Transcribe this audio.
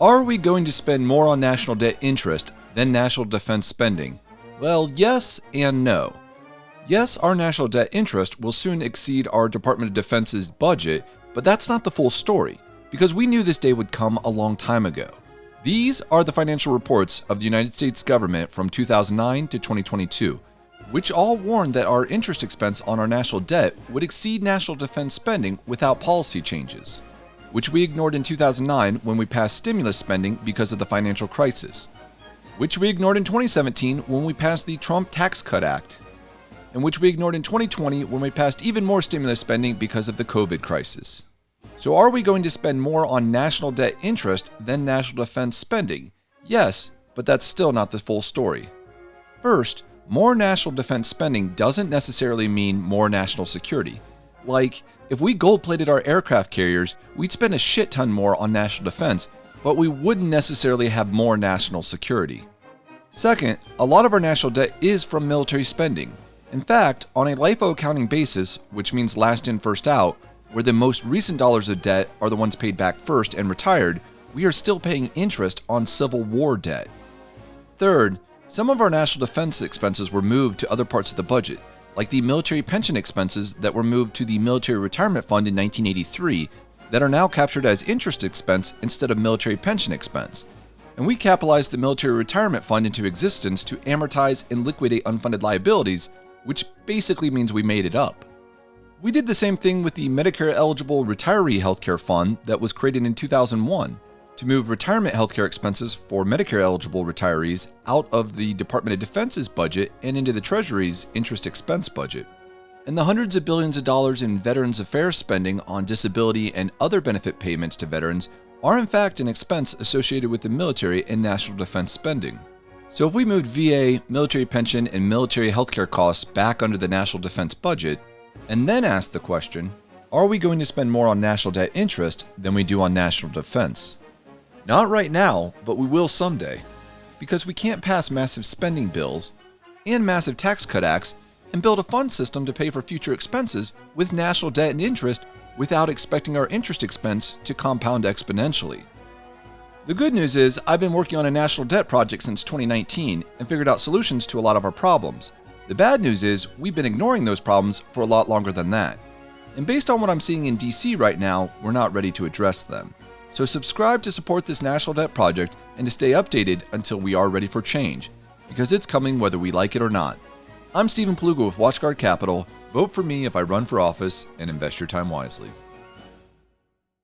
Are we going to spend more on national debt interest than national defense spending? Well, yes and no. Yes, our national debt interest will soon exceed our Department of Defense's budget, but that's not the full story, because we knew this day would come a long time ago. These are the financial reports of the United States government from 2009 to 2022, which all warned that our interest expense on our national debt would exceed national defense spending without policy changes, which we ignored in 2009 when we passed stimulus spending because of the financial crisis, which we ignored in 2017 when we passed the Trump Tax Cut Act, and which we ignored in 2020 when we passed even more stimulus spending because of the COVID crisis. So are we going to spend more on national debt interest than national defense spending? Yes, but that's still not the full story. First, more national defense spending doesn't necessarily mean more national security. Like, if we gold-plated our aircraft carriers, we'd spend a shit ton more on national defense, but we wouldn't necessarily have more national security. Second, a lot of our national debt is from military spending. In fact, on a LIFO accounting basis, which means last in, first out, where the most recent dollars of debt are the ones paid back first and retired, we are still paying interest on Civil War debt. Third, some of our national defense expenses were moved to other parts of the budget, like the military pension expenses that were moved to the Military Retirement Fund in 1983 that are now captured as interest expense instead of military pension expense. And we capitalized the Military Retirement Fund into existence to amortize and liquidate unfunded liabilities, which basically means we made it up. We did the same thing with the Medicare-eligible retiree healthcare fund that was created in 2001 to move retirement healthcare expenses for Medicare-eligible retirees out of the Department of Defense's budget and into the Treasury's interest expense budget. And the hundreds of billions of dollars in Veterans Affairs spending on disability and other benefit payments to veterans are in fact an expense associated with the military and national defense spending. So if we moved VA, military pension, and military healthcare costs back under the national defense budget, and then asked the question, are we going to spend more on national debt interest than we do on national defense? Not right now, but we will someday, because we can't pass massive spending bills and massive tax cut acts and build a fund system to pay for future expenses with national debt and interest without expecting our interest expense to compound exponentially. The good news is I've been working on a national debt project since 2019 and figured out solutions to a lot of our problems. The bad news is we've been ignoring those problems for a lot longer than that. And based on what I'm seeing in DC right now, we're not ready to address them. So subscribe to support this national debt project and to stay updated until we are ready for change, because it's coming whether we like it or not. I'm Stephen Pluga with WatchGuard Capital. Vote for me if I run for office and invest your time wisely.